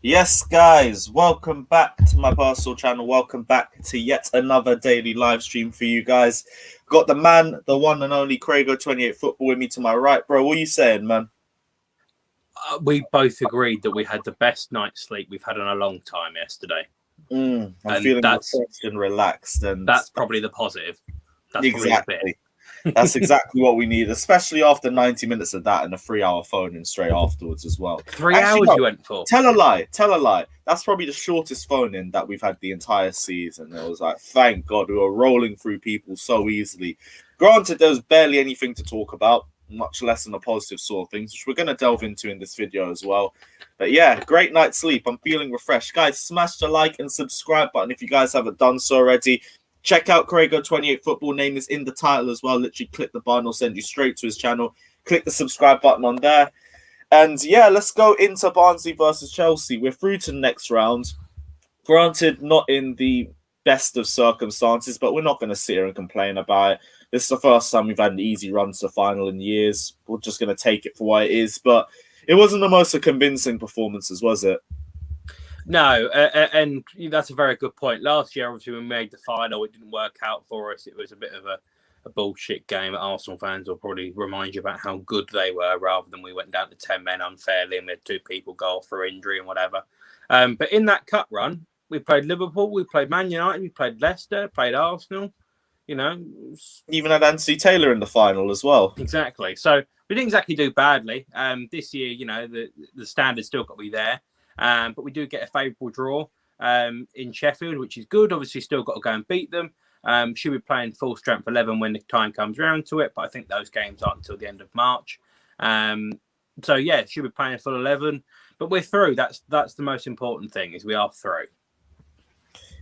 Yes, guys, welcome back to my personal channel. Welcome back to yet another daily live stream for you guys. Got the man, the one and only Craigo28 Football with me to my right, bro. What are you saying, man? We both agreed that we had the best night's sleep we've had in a long time yesterday. I'm feeling refreshed and relaxed, and that's probably the positive. That's exactly. That's exactly what we need, especially after 90 minutes of that and a 3-hour phone-in straight afterwards as well. 3 hours you went for? Tell a lie. That's probably the shortest phone-in that we've had the entire season. It was like, thank God, we were rolling through people so easily. Granted, there was barely anything to talk about, much less than the positive sort of things, which we're going to delve into in this video as well. But yeah, great night's sleep. I'm feeling refreshed. Guys, smash the like and subscribe button if you guys haven't done so already. Check out Craigo28 Football. Name is in the title as well. Literally click the button. It'll send you straight to his channel. Click the subscribe button on there. And yeah, let's go into Barnsley versus Chelsea. We're through to the next round. Granted, not in the best of circumstances, but we're not going to sit here and complain about it. This is the first time we've had an easy run to the final in years. We're just going to take it for what it is. But it wasn't the most convincing performances, was it? No, and that's a very good point. Last year, obviously, when we made the final, it didn't work out for us. It was a bit of a bullshit game. Arsenal fans will probably remind you about how good they were, rather than we went down to 10 men unfairly and we had 2 people go off for injury and whatever. But in that cup run, we played Liverpool, we played Man United, we played Leicester, played Arsenal. You know, even had Anthony Taylor in the final as well. Exactly. So we didn't exactly do badly. This year, you know, the standard's still got to be there. But we do get a favourable draw in Sheffield, which is good. Obviously, still got to go and beat them. Should be playing full strength 11 when the time comes around to it. But I think those games aren't until the end of March. So yeah, should be playing full 11. But we're through. That's the most important thing, is we are through.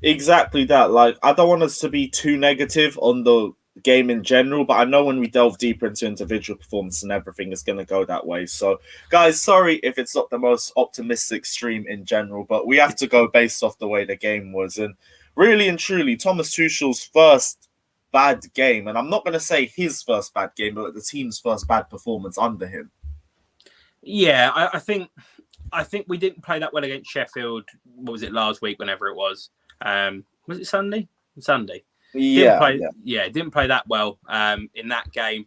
Exactly that. Like, I don't want us to be too negative on the game in general, but I know when we delve deeper into individual performance and everything, is going to go that way. So, guys, sorry if it's not the most optimistic stream in general, but we have to go based off the way the game was. And really and truly, Thomas Tuchel's first bad game, and I'm not going to say his first bad game, but the team's first bad performance under him. Yeah, I think we didn't play that well against Sheffield. What was it, last week, whenever it was? Was it Sunday? Sunday. Didn't play that well in that game.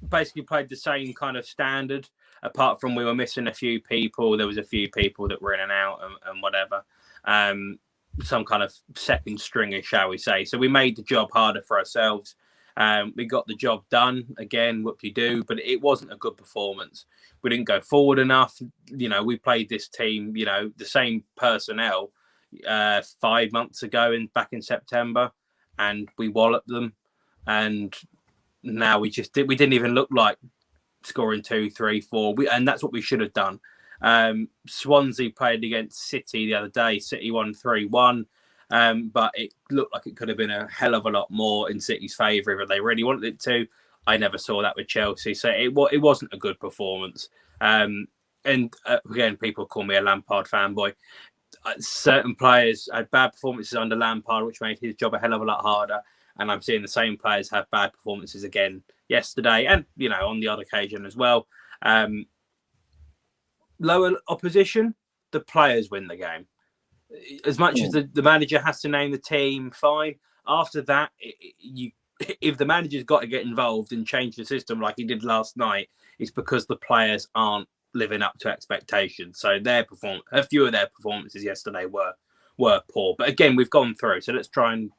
Basically played the same kind of standard, apart from we were missing a few people. There was a few people that were in and out and whatever. Some kind of second stringer, shall we say. So we made the job harder for ourselves. We got the job done again, whoop-de-doo, but it wasn't a good performance. We didn't go forward enough. You know, we played this team, you know, the same personnel 5 months ago back in September, and we walloped them. And now we didn't even look like scoring 2, 3, 4. And that's what we should have done. Swansea played against City the other day. City won 3-1. But it looked like it could have been a hell of a lot more in City's favour if they really wanted it to. I never saw that with Chelsea. So it wasn't a good performance. And again, people call me a Lampard fanboy. Certain players had bad performances under Lampard, which made his job a hell of a lot harder. And I'm seeing the same players have bad performances again yesterday, and you know, on the odd occasion as well. Lower opposition, the players win the game. As much as the manager has to name the team, fine. After that, if the manager's got to get involved and change the system like he did last night, it's because the players aren't living up to expectations. So a few of their performances yesterday were poor. But again, we've gone through, so let's try and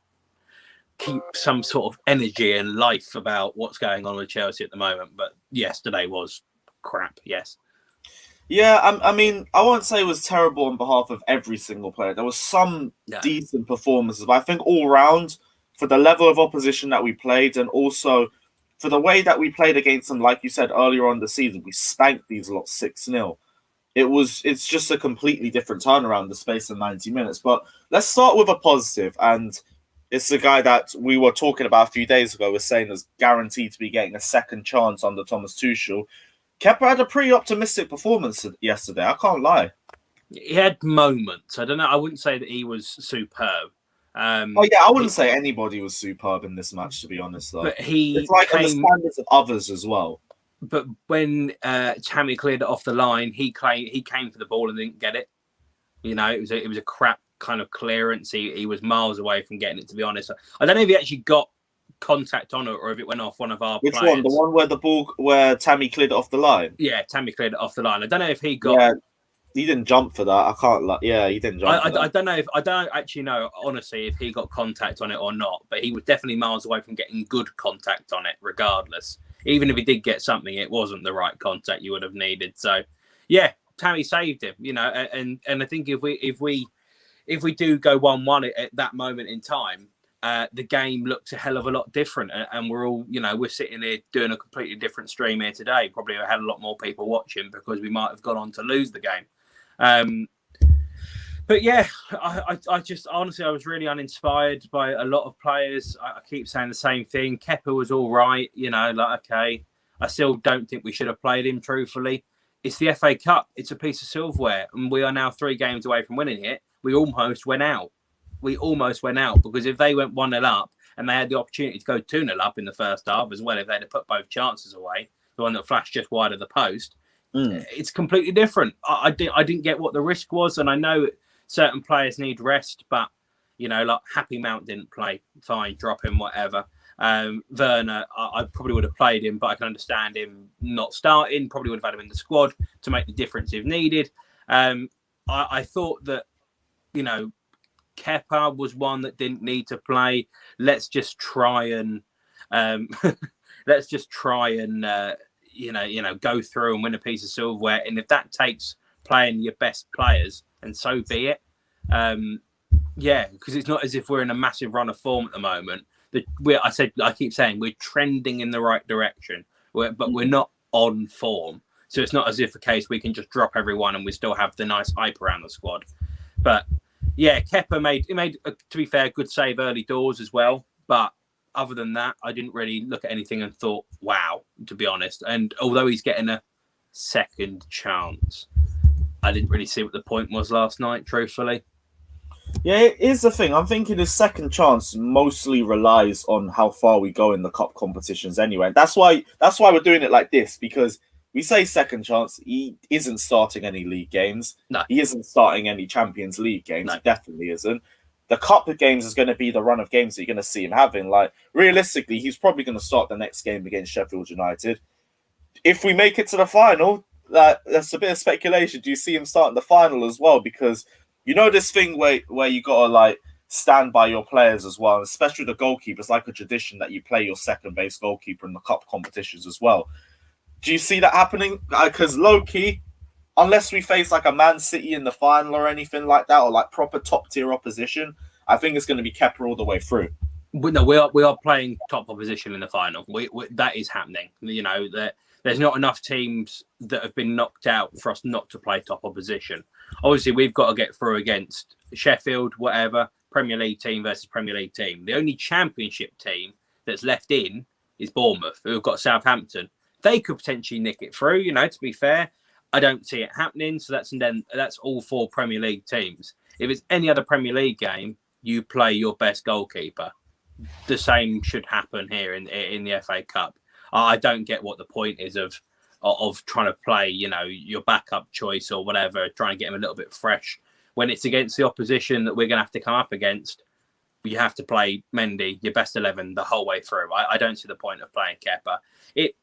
keep some sort of energy and life about what's going on with Chelsea at the moment. But yesterday was crap, yes. Yeah, I mean, I won't say it was terrible on behalf of every single player. There was some decent performances, but I think all round, for the level of opposition that we played, and also for the way that we played against them, like you said earlier on in the season, we spanked these lot 6-0. It's just a completely different turnaround the space of 90 minutes. But let's start with a positive, and it's the guy that we were talking about a few days ago, was saying is guaranteed to be getting a second chance under Thomas Tuchel. Kepa had a pretty optimistic performance yesterday. I can't lie. He had moments. I don't know. I wouldn't say that he was superb. I wouldn't say anybody was superb in this match, to be honest. Though but it's like on the standards of others as well. but when Tammy cleared it off the line, he came for the ball and didn't get it. You know, it was a crap kind of clearance. He was miles away from getting it, to be honest. I don't know if he actually got contact on it or if it went off one of our Which players. one? The one where Tammy cleared it off the line? Yeah, Tammy cleared it off the line. I don't know if he got... Yeah, he didn't jump for that. I can't... Yeah, he didn't jump for that. I don't actually know, honestly, if he got contact on it or not, but he was definitely miles away from getting good contact on it, regardless. Even if he did get something, it wasn't the right contact you would have needed. So, yeah, Tammy saved him, you know, and I think if we do go 1-1 at that moment in time, the game looks a hell of a lot different, and we're all, you know, we're sitting here doing a completely different stream here today. Probably had a lot more people watching because we might have gone on to lose the game. But yeah, I just honestly, I was really uninspired by a lot of players. I keep saying the same thing. Kepa was all right, you know, like, okay. I still don't think we should have played him, truthfully. It's the FA Cup. It's a piece of silverware, and we are now 3 games away from winning it. We almost went out. Because if they went 1-0 up and they had the opportunity to go 2-0 up in the first half as well, if they'd have put both chances away, the one that flashed just wide of the post, it's completely different. I didn't get what the risk was, and I know certain players need rest, but, you know, like Happy Mount didn't play. Fine, drop him, whatever. Werner, I probably would have played him, but I can understand him not starting. Probably would have had him in the squad to make the difference if needed. I thought that, you know, Kepa was one that didn't need to play. Let's just try and go through and win a piece of silverware. And if that takes playing your best players, and so be it. Because it's not as if we're in a massive run of form at the moment. I keep saying we're trending in the right direction, but we're not on form. So it's not as if a case we can just drop everyone and we still have the nice hype around the squad. But yeah, Kepa made, to be fair, good save early doors as well. But other than that, I didn't really look at anything and thought, wow, to be honest. And although he's getting a second chance, I didn't really see what the point was last night, truthfully. Yeah, here's the thing. I'm thinking his second chance mostly relies on how far we go in the cup competitions anyway. That's why we're doing it like this, because we say second chance. He isn't starting any league games. No. He isn't starting any Champions League games. No. He definitely isn't. The cup of games is going to be the run of games that you're going to see him having. Like, realistically, he's probably going to start the next game against Sheffield United. If we make it to the final, that's a bit of speculation. Do you see him starting the final as well? Because you know this thing where you got to, like, stand by your players as well, especially the goalkeeper. It's like a tradition that you play your second base goalkeeper in the cup competitions as well. Do you see that happening? Because low-key, unless we face like a Man City in the final or anything like that, or like proper top-tier opposition, I think it's going to be Kepa all the way through. No, we are playing top opposition in the final. That is happening. You know, there's not enough teams that have been knocked out for us not to play top opposition. Obviously, we've got to get through against Sheffield, whatever, Premier League team versus Premier League team. The only Championship team that's left in is Bournemouth, who have got Southampton. They could potentially nick it through, you know, to be fair. I don't see it happening. So that's all 4 Premier League teams. If it's any other Premier League game, you play your best goalkeeper. The same should happen here in the FA Cup. I don't get what the point is of trying to play, you know, your backup choice or whatever, trying to get him a little bit fresh. When it's against the opposition that we're going to have to come up against, you have to play Mendy, your best 11, the whole way through. I don't see the point of playing Kepa. It's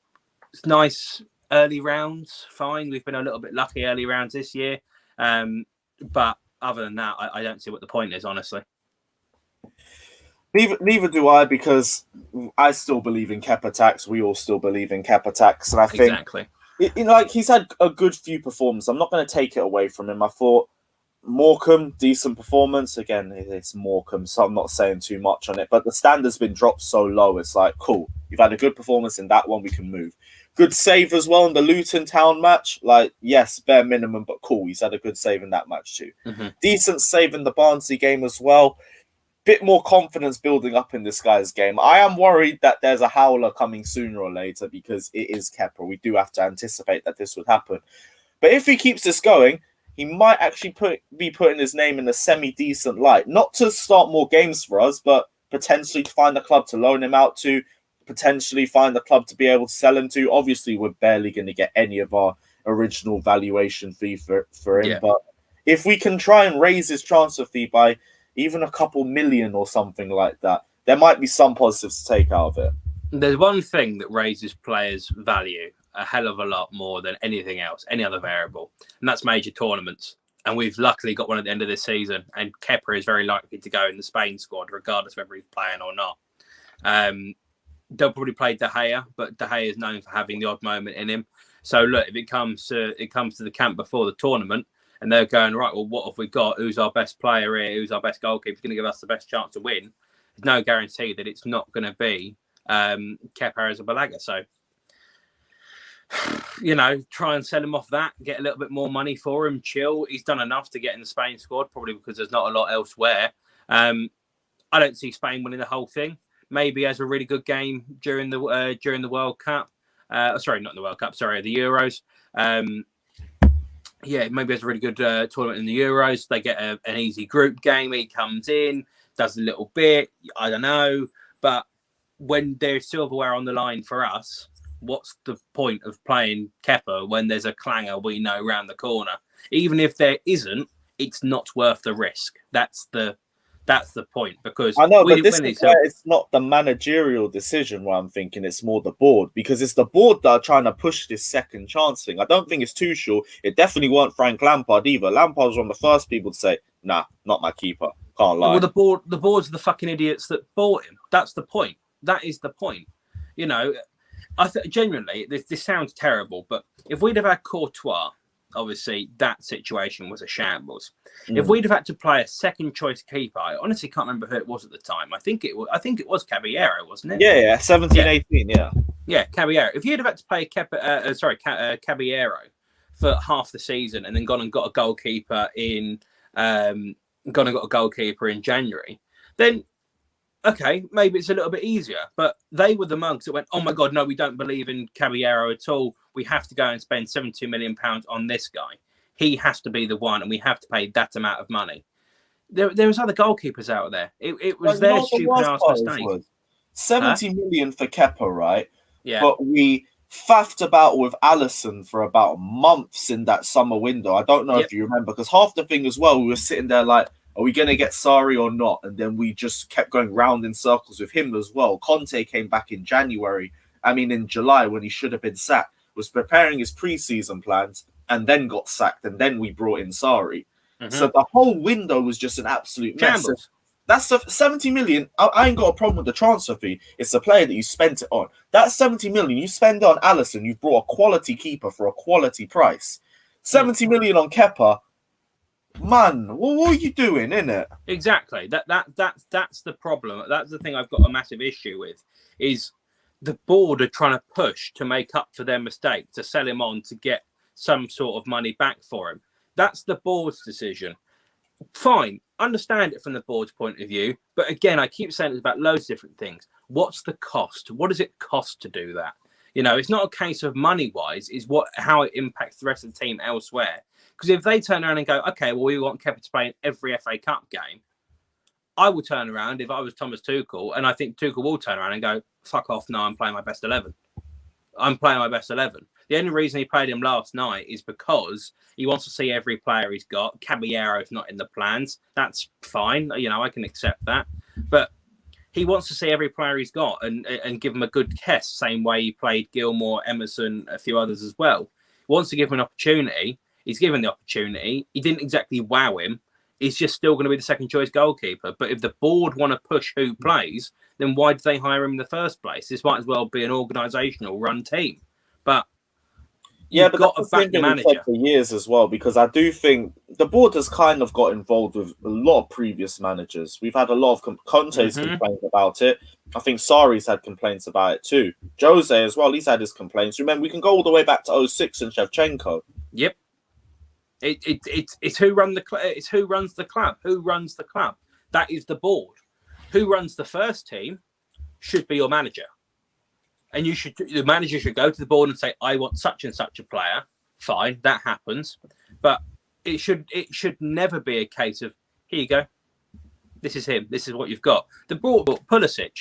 nice early rounds, fine. We've been a little bit lucky early rounds this year. But other than that, I don't see what the point is, honestly. Neither do I, because I still believe in Kepa tax. We all still believe in Kepa tax. And I think exactly. Like he's had a good few performances. I'm not going to take it away from him. I thought Morecambe, decent performance. Again, it's Morecambe, so I'm not saying too much on it. But the standard's been dropped so low. It's like, cool. You've had a good performance in that one. We can move. Good save as well in the Luton Town match. Like, yes, bare minimum, but cool. He's had a good save in that match too. Mm-hmm. Decent save in the Barnsley game as well. Bit more confidence building up in this guy's game. I am worried that there's a howler coming sooner or later because it is Kepa. We do have to anticipate that this would happen. But if he keeps this going, he might actually be putting his name in a semi-decent light. Not to start more games for us, but potentially to find a club to loan him out to. potentially find a club to be able to sell him to. Obviously, we're barely going to get any of our original valuation fee for him. Yeah. But if we can try and raise his transfer fee by even a couple million or something like that, there might be some positives to take out of it. There's one thing that raises players' value a hell of a lot more than anything else, any other variable, and that's major tournaments. And we've luckily got one at the end of this season, and Kepa is very likely to go in the Spain squad, regardless of whether he's playing or not. They'll probably play De Gea, but De Gea is known for having the odd moment in him. So look, if it comes to the camp before the tournament, and they're going, right, well, what have we got? Who's our best player here? Who's our best goalkeeper? Who's going to give us the best chance to win? There's no guarantee that it's not going to be Kepa Arrizabalaga. So, try and sell him off that, get a little bit more money for him, chill. He's done enough to get in the Spain squad, probably because there's not a lot elsewhere. I don't see Spain winning the whole thing. Maybe has a really good game during the World Cup. Sorry, not the World Cup. Sorry, the Euros. Maybe has a really good tournament in the Euros. They get an easy group game. He comes in, does a little bit. I don't know. But when there's silverware on the line for us, what's the point of playing Kepa when there's a clanger we know round the corner? Even if there isn't, it's not worth the risk. That's the point, because I know, but this is where it's not the managerial decision where I'm thinking it's more the board, because it's the board that are trying to push this second chance thing. I don't think it's Tuchel. It definitely weren't Frank Lampard either. Lampard was one of the first people to say, nah, not my keeper. Can't lie. Well, the board's the fucking idiots that bought him. That's the point. That is the point. Genuinely, this sounds terrible, but if we'd have had Courtois, obviously that situation was a shambles. If we'd have had to play a second choice keeper, I honestly can't remember who it was at the time. I think it was Caballero, wasn't it? Yeah, 18, yeah. Yeah, Caballero. If you'd have had to play Caballero for half the season and then gone and got a goalkeeper in January, then okay, maybe it's a little bit easier. But they were the mugs that went, oh my God, no, we don't believe in Caballero at all. We have to go and spend £72 million on this guy. He has to be the one, and we have to pay that amount of money. There was other goalkeepers out there. It was their stupid ass mistake. 70 million for Kepa, right? Yeah. But we faffed about with Alisson for about months in that summer window. I don't know if you remember, because half the thing as well, we were sitting there like, are we going to get Sarri or not? And then we just kept going round in circles with him as well. Conte came back in July, when he should have been sacked, was preparing his pre-season plans and then got sacked. And then we brought in Sarri. So the whole window was just an absolute mess. That's 70 million. I ain't got a problem with the transfer fee. It's the player that you spent it on. That's 70 million. You spend it on Alisson. You've brought a quality keeper for a quality price. 70 million on Kepa. Man, what are you doing, innit? Exactly. That's the problem. That's the thing I've got a massive issue with, is the board are trying to push to make up for their mistake, to sell him on to get some sort of money back for him. That's the board's decision. Fine, understand it from the board's point of view. But again, I keep saying it's about loads of different things. What's the cost? What does it cost to do that? It's not a case of money-wise, it's how it impacts the rest of the team elsewhere. Because if they turn around and go, okay, well, we want Kepa to play in every FA Cup game, I will turn around if I was Thomas Tuchel, and I think Tuchel will turn around and go, fuck off, no, I'm playing my best 11. I'm playing my best 11. The only reason he played him last night is because he wants to see every player he's got. Caballero's not in the plans. That's fine. I can accept that. But he wants to see every player he's got and give him a good test, same way he played Gilmore, Emerson, a few others as well. He wants to give him an opportunity. He's given the opportunity. He didn't exactly wow him. He's just still going to be the second choice goalkeeper. But if the board want to push who plays, then why did they hire him in the first place? This might as well be an organisational run team. But but got that's to back the manager for years as well, because I do think the board has kind of got involved with a lot of previous managers. We've had a lot of Conte's complaints about it. I think Sarri's had complaints about it too. Jose as well, he's had his complaints. Remember, we can go all the way back to 06 and Shevchenko. Yep. It's who runs the club. It's who runs the club. Who runs the club? That is the board. Who runs the first team should be your manager. And the manager should go to the board and say, I want such and such a player. Fine, that happens. But it should never be a case of, here you go. This is him. This is what you've got. The board bought Pulisic.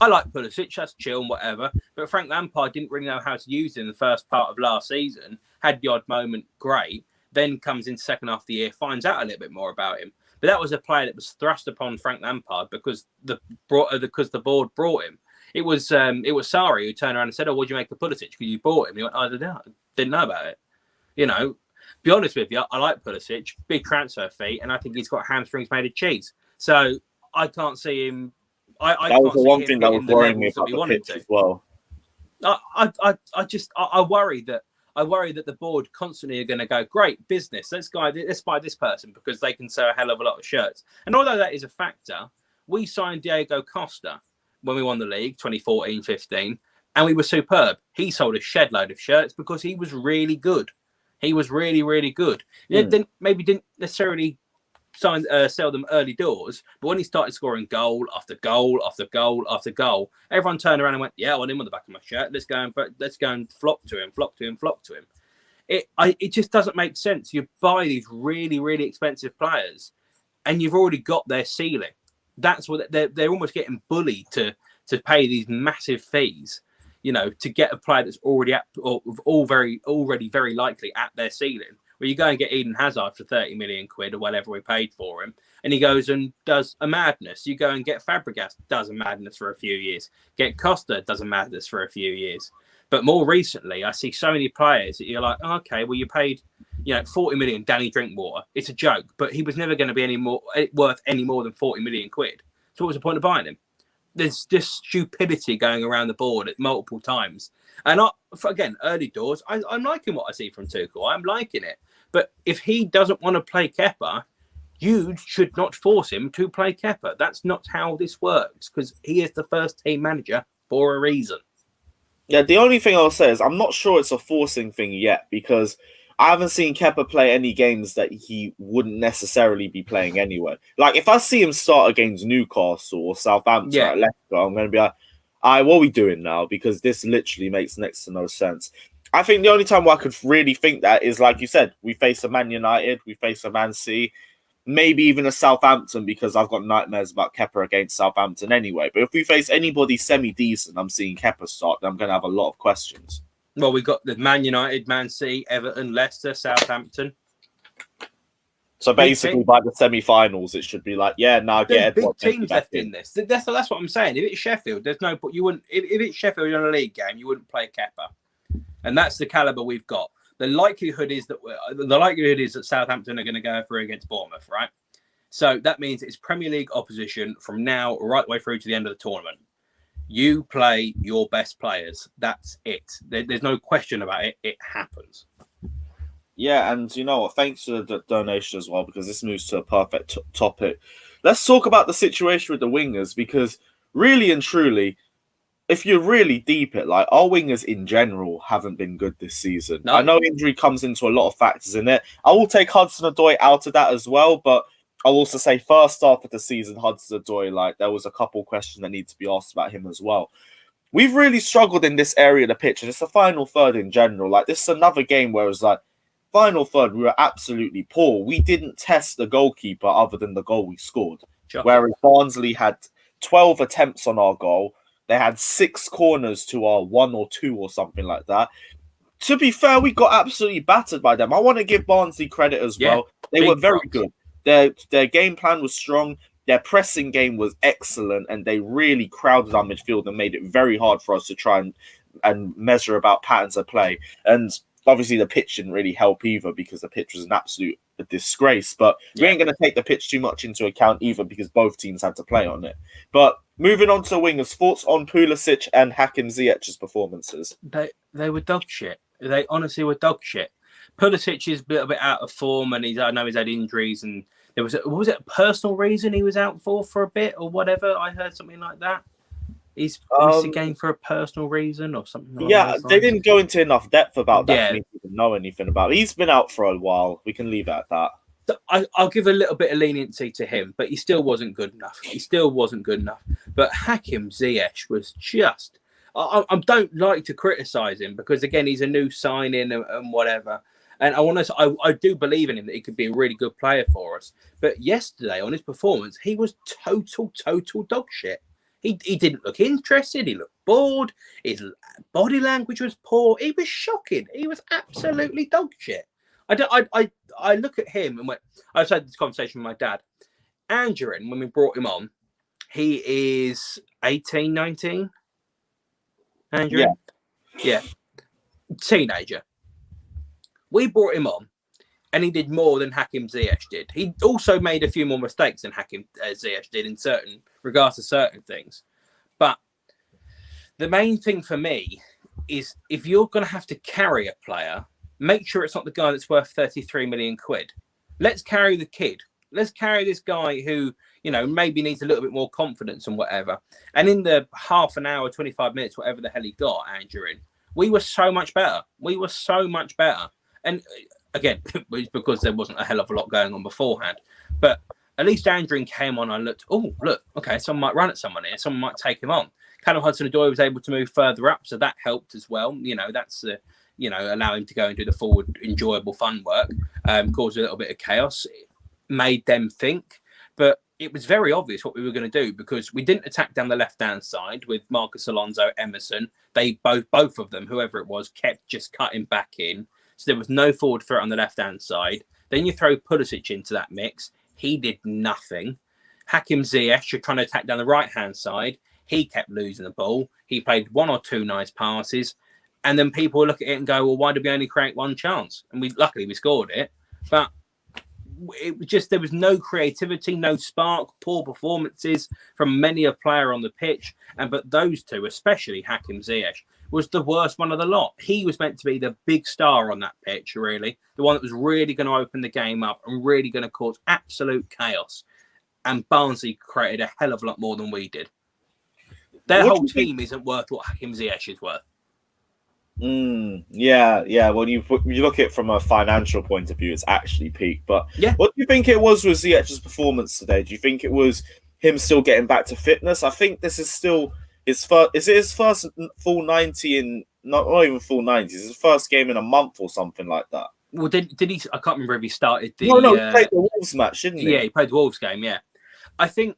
I like Pulisic, that's chill and whatever. But Frank Lampard didn't really know how to use it in the first part of last season. Had the odd moment, great. Then comes in second half of the year, finds out a little bit more about him. But that was a player that was thrust upon Frank Lampard because the board brought him. It was Sarri who turned around and said, "Oh, what do you make of Pulisic? Because you bought him." He went, "I didn't know about it." You know, be honest with you, I like Pulisic, big transfer fee, and I think he's got hamstrings made of cheese. So I can't see him. That was the one thing that was worrying me about the pitch as well. I worry that the board constantly are going to go, great business. Let's buy this person because they can sell a hell of a lot of shirts. And although that is a factor, we signed Diego Costa when we won the league 2014-15, and we were superb. He sold a shed load of shirts because he was really good. He was really, really good. Maybe didn't necessarily sell them early doors, but when he started scoring goal after goal after goal after goal, everyone turned around and went, "Yeah, I want him on the back of my shirt. Let's go and flock to him." It just doesn't make sense. You buy these really, really expensive players, and you've already got their ceiling. That's what they're almost getting bullied to pay these massive fees, to get a player that's already already very likely at their ceiling. Where you go and get Eden Hazard for 30 million quid or whatever we paid for him, and he goes and does a madness. You go and get Fabregas, does a madness for a few years. Get Costa, does a madness for a few years. But more recently, I see so many players that you're like, okay, well, you paid 40 million Danny Drinkwater. It's a joke, but he was never going to be worth any more than 40 million quid. So what was the point of buying him? There's just stupidity going around the board at multiple times. And again, early doors, I'm liking what I see from Tuchel. I'm liking it. But if he doesn't want to play Kepa, you should not force him to play Kepa. That's not how this works, because he is the first team manager for a reason. Yeah, the only thing I'll say is I'm not sure it's a forcing thing yet, because I haven't seen Kepa play any games that he wouldn't necessarily be playing anyway. Like, if I see him start against Newcastle or Southampton at Leicester, I'm going to be like, all right, what are we doing now? Because this literally makes next to no sense. I think the only time where I could really think that is, like you said, we face a Man United, we face a Man City, maybe even a Southampton, because I've got nightmares about Kepa against Southampton anyway. But if we face anybody semi-decent, I'm seeing Kepa start, then I'm going to have a lot of questions. Well, we got the Man United, Man City, Everton, Leicester, Southampton. So basically, by the semi-finals, it should be like, get big teams left in this. That's what I'm saying. If it's Sheffield, there's no. You wouldn't. If it's Sheffield in a league game, you wouldn't play Kepa. And that's the caliber we've got. The likelihood is that Southampton are going to go through against Bournemouth, right? So that means it's Premier League opposition from now right the way through to the end of the tournament. You play your best players. That's it. There's no question about it. It happens. Yeah, and you know what? Thanks for the donation as well, because this moves to a perfect topic. Let's talk about the situation with the wingers, because really and truly, if you're really deep it, like, our wingers in general haven't been good this season. No. I know injury comes into a lot of factors in it. I will take Hudson-Odoi out of that as well, but I'll also say first half of the season, Hudson-Odoi, like, there was a couple questions that need to be asked about him as well. We've really struggled in this area of the pitch, and it's the final third in general. Like, this is another game where it was like, final third, we were absolutely poor. We didn't test the goalkeeper other than the goal we scored. Sure. Whereas Barnsley had 12 attempts on our goal. They had 6 corners to our 1 or 2 or something like that. To be fair, we got absolutely battered by them. I want to give Barnsley credit as well. They were very good. Their game plan was strong. Their pressing game was excellent, and they really crowded our midfield and made it very hard for us to try and measure about patterns of play. And obviously, the pitch didn't really help either, because the pitch was an absolute disgrace. But we ain't going to take the pitch too much into account either, because both teams had to play on it. But moving on to wingers, thoughts on Pulisic and Hakim Ziyech's performances? They were dog shit. They honestly were dog shit. Pulisic is a little bit out of form, and I know he's had injuries, and was it a personal reason he was out for a bit or whatever? I heard something like that. He's missed a game for a personal reason or something like that. Yeah, they didn't go into enough depth about that for me to know anything about it. He's been out for a while. We can leave it at that. I'll give a little bit of leniency to him, but he still wasn't good enough. But Hakim Ziyech was just... I don't like to criticise him, because, again, he's a new signing and whatever. And I do believe in him that he could be a really good player for us. But yesterday, on his performance, he was total dog shit. He didn't look interested. He looked bored. His body language was poor. He was shocking. He was absolutely dog shit. I look at him and went, I've had this conversation with my dad. Angerin, when we brought him on, he is 18, 19. Angerin? Yeah. Teenager. We brought him on, and he did more than Hakim Ziyech did. He also made a few more mistakes than Hakim Ziyech did in certain regards to certain things. But the main thing for me is if you're going to have to carry a player, make sure it's not the guy that's worth 33 million quid. Let's carry the kid. Let's carry this guy who, maybe needs a little bit more confidence and whatever. And in the half an hour, 25 minutes, whatever the hell he got, Angerin, we were so much better. And again, it was because there wasn't a hell of a lot going on beforehand. But at least Angerin came on and looked, oh, look, okay, someone might run at someone here. Someone might take him on. Callum Hudson-Odoi was able to move further up, so that helped as well. That's, allow him to go and do the forward, enjoyable, fun work, caused a little bit of chaos, made them think. But it was very obvious what we were going to do because we didn't attack down the left-hand side with Marcus Alonso, Emerson. They both of them, whoever it was, kept just cutting back in. So there was no forward threat on the left-hand side. Then you throw Pulisic into that mix. He did nothing. Hakim Ziyech, you're trying to attack down the right-hand side. He kept losing the ball. He played one or two nice passes. And then people look at it and go, well, why did we only create one chance? And luckily we scored it. But it was just, there was no creativity, no spark, poor performances from many a player on the pitch. But those two, especially Hakim Ziyech, was the worst one of the lot. He was meant to be the big star on that pitch, really. The one that was really going to open the game up and really going to cause absolute chaos. And Barnsley created a hell of a lot more than we did. Their whole team isn't worth what Hakim Ziyech is worth. Yeah. When you look at it from a financial point of view, it's actually peaked. But yeah, what do you think it was with Ziyech's performance today? Do you think it was him still getting back to fitness? I think this is still his first. Is it his first full 90 in not even full 90s? It's his first game in a month or something like that. Well, did he? I can't remember if he started the. No, he played the Wolves match, didn't he? Yeah, he played the Wolves game. Yeah, I think.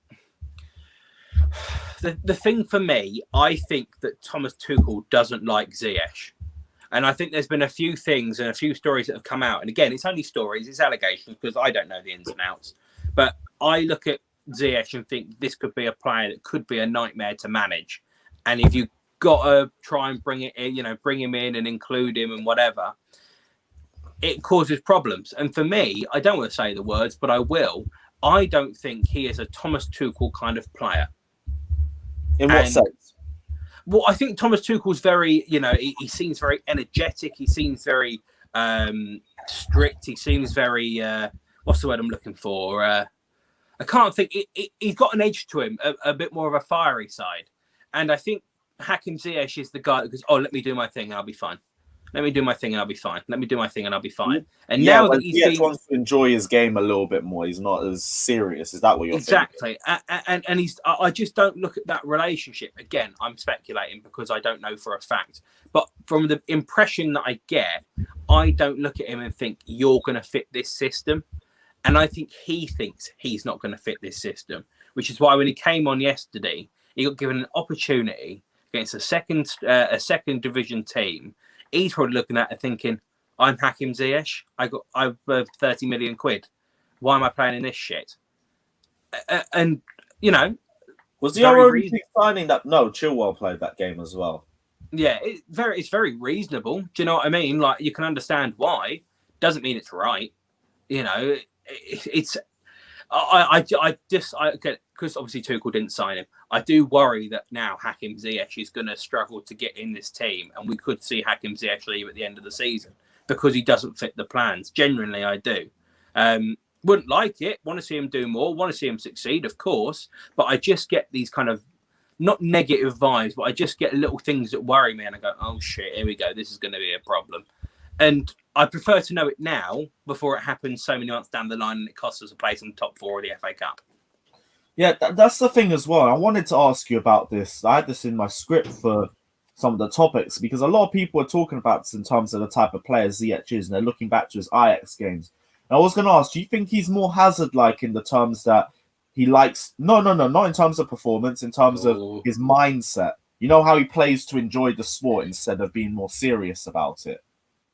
The thing for me, I think that Thomas Tuchel doesn't like Ziyech. And I think there's been a few things and a few stories that have come out. And again, it's only stories, it's allegations because I don't know the ins and outs. But I look at Ziyech and think this could be a player that could be a nightmare to manage. And if you've got to try and bring it in, bring him in and include him and whatever, it causes problems. And for me, I don't want to say the words, but I will. I don't think he is a Thomas Tuchel kind of player. In what sense? Well, I think Thomas Tuchel's very, he seems very energetic. He seems very strict. He seems very, what's the word I'm looking for? I can't think. He's got an edge to him, a bit more of a fiery side. And I think Hakim Ziyech is the guy that goes, oh, let me do my thing and I'll be fine. Let me do my thing and I'll be fine. Let me do my thing and I'll be fine. And now that he's wants to enjoy his game a little bit more. He's not as serious. Is that what you're exactly? And he's. I just don't look at that relationship. Again, I'm speculating because I don't know for a fact. But from the impression that I get, I don't look at him and think you're going to fit this system. And I think he thinks he's not going to fit this system, which is why when he came on yesterday, he got given an opportunity against a second division team. He's probably looking at it thinking, I'm Hakim Ziyech. I've 30 million quid. Why am I playing in this shit? And was the only signing that? No, Chilwell played that game as well. Yeah, it's very reasonable. Do you know what I mean? Like you can understand why. Doesn't mean it's right. It's. I get because obviously Tuchel didn't sign him. I do worry that now Hakim Ziyech is going to struggle to get in this team, and we could see Hakim Ziyech leave at the end of the season because he doesn't fit the plans. Genuinely, I do. Wouldn't like it. Want to see him do more. Want to see him succeed, of course. But I just get these kind of not negative vibes, but I just get little things that worry me, and I go, "Oh shit, here we go. This is going to be a problem." And I prefer to know it now before it happens so many months down the line and it costs us a place in the top 4 of the FA Cup. Yeah, that's the thing as well. I wanted to ask you about this. I had this in my script for some of the topics because a lot of people are talking about this in terms of the type of player Ziyech is, and they're looking back to his Ajax games. And I was going to ask, do you think he's more Hazard-like in the terms that he likes not in terms of performance, in terms of his mindset. You know how he plays to enjoy the sport instead of being more serious about it.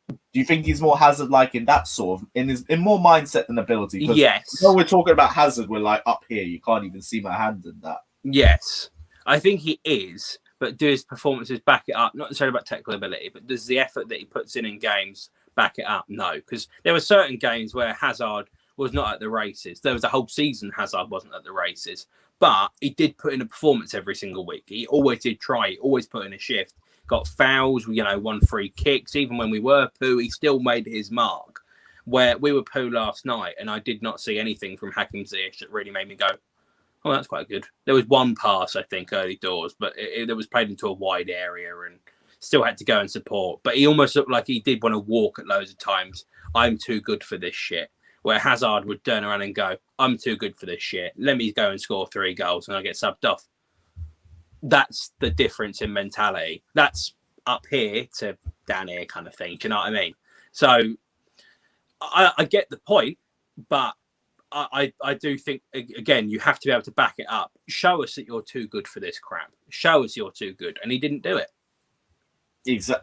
Do you think he's more Hazard-like in that sort of in more mindset than ability? Yes. When we're talking about Hazard, we're like up here. You can't even see my hand in that. Yes, I think he is, but do his performances back it up? Not necessarily about technical ability, but does the effort that he puts in games back it up? No, because there were certain games where Hazard was not at the races. There was a whole season Hazard wasn't at the races, but he did put in a performance every single week. He always did try. He always put in a shift. Got fouls, won free kicks. Even when we were poo, he still made his mark. Where we were poo last night, and I did not see anything from Hakim Ziyech that really made me go, oh, that's quite good. There was one pass, I think, early doors, but it was played into a wide area and still had to go and support. But he almost looked like he did want to walk at loads of times. I'm too good for this shit. Where Hazard would turn around and go, I'm too good for this shit. Let me go and score 3 goals and I get subbed off. That's the difference in mentality. That's up here to down here kind of thing. Do you know what I mean? So I get the point, but I do think, again, you have to be able to back it up. Show us that you're too good for this crap. Show us you're too good. And he didn't do it.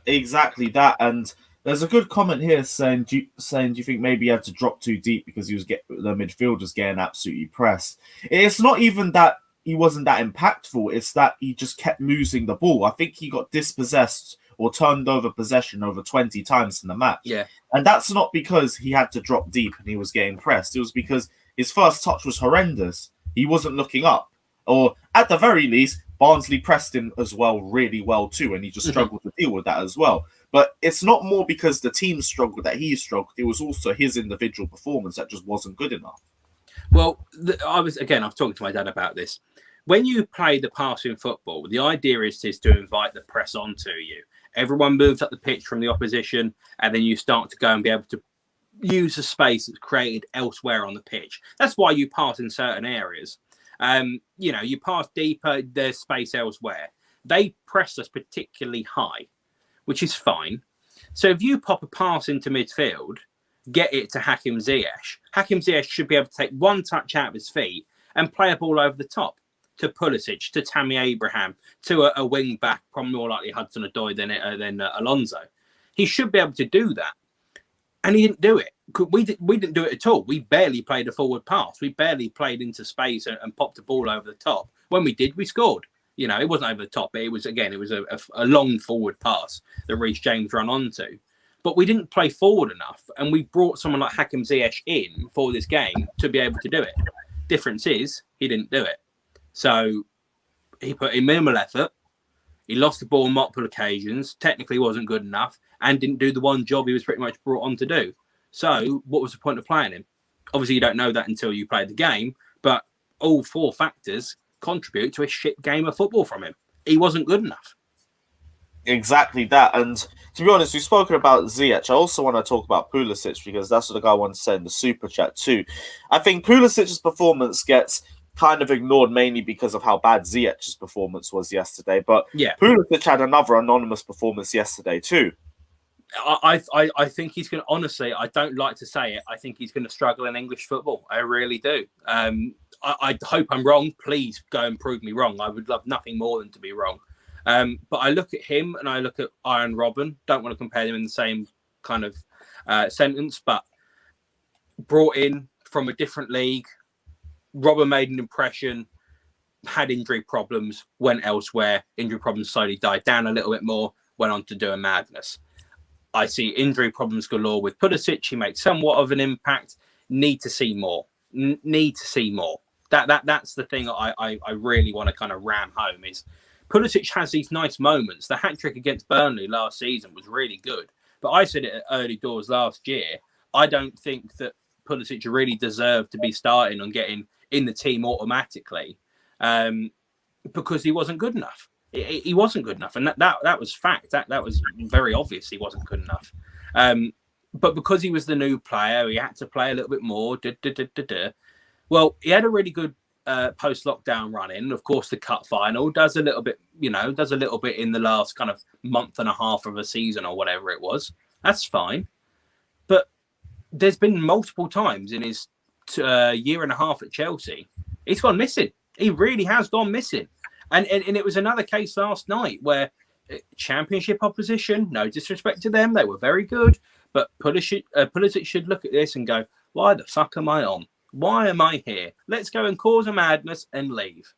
Exactly that. And there's a good comment here saying, do you think maybe he had to drop too deep because the midfield was getting absolutely pressed? It's not even that he wasn't that impactful. It's that he just kept losing the ball. I think he got dispossessed or turned over possession over 20 times in the match. Yeah. And that's not because he had to drop deep and he was getting pressed. It was because his first touch was horrendous. He wasn't looking up. Or at the very least, Barnsley pressed him as well, really well too, and he just struggled to deal with that as well. But it's not more because the team struggled that he struggled. It was also his individual performance that just wasn't good enough. Well, I've talked to my dad about this. When you play the passing football, the idea is to invite the press onto you. Everyone moves up the pitch from the opposition, and then you start to go and be able to use the space that's created elsewhere on the pitch. That's why you pass in certain areas. You pass deeper, there's space elsewhere. They press us particularly high, which is fine. So if you pop a pass into midfield, get it to Hakim Ziyech. Hakim Ziyech should be able to take one touch out of his feet and play a ball over the top to Pulisic, to Tammy Abraham, to a wing back, probably more likely Hudson-Odoi than Alonso. He should be able to do that. And he didn't do it. We didn't do it at all. We barely played a forward pass. We barely played into space and popped a ball over the top. When we did, we scored. It wasn't over the top, but it was a long forward pass that Reece James ran onto. But we didn't play forward enough, and we brought someone like Hakim Ziyech in for this game to be able to do it. Difference is, he didn't do it. So he put in minimal effort. He lost the ball on multiple occasions, technically wasn't good enough, and didn't do the one job he was pretty much brought on to do. So what was the point of playing him? Obviously, you don't know that until you play the game, but all 4 factors contribute to a shit game of football from him. He wasn't good enough. Exactly that. And to be honest, we've spoken about Ziyech. I also want to talk about Pulisic because that's what the guy wants to say in the super chat too. I think Pulisic's performance gets kind of ignored mainly because of how bad Ziyech's performance was yesterday. But yeah, Pulisic had another anonymous performance yesterday too. I think he's going to, honestly, I don't like to say it, I think he's going to struggle in English football. I really do. I hope I'm wrong. Please go and prove me wrong. I would love nothing more than to be wrong. But I look at him and I look at Iron Robben. Don't want to compare them in the same kind of sentence, but brought in from a different league. Robben made an impression, had injury problems, went elsewhere. Injury problems slowly died down a little bit more, went on to do a madness. I see injury problems galore with Pulisic. He makes somewhat of an impact. Need to see more. Need to see more. That's the thing I really want to kind of ram home is Pulisic has these nice moments. The hat-trick against Burnley last season was really good. But I said it at early doors last year. I don't think that Pulisic really deserved to be starting on getting in the team automatically because he wasn't good enough. He wasn't good enough. And that was fact. That was very obvious he wasn't good enough. But because he was the new player, he had to play a little bit more. Well, he had a really good post-lockdown run in. Of course, the cup final does a little bit in the last kind of month and a half of a season or whatever it was. That's fine. But there's been multiple times in his year and a half at Chelsea He's gone missing. He really has gone missing. And it was another case last night where championship opposition, no disrespect to them, they were very good, but Pulisic should look at this and go, why the fuck am I on? Why am I here? Let's go and cause a madness and leave.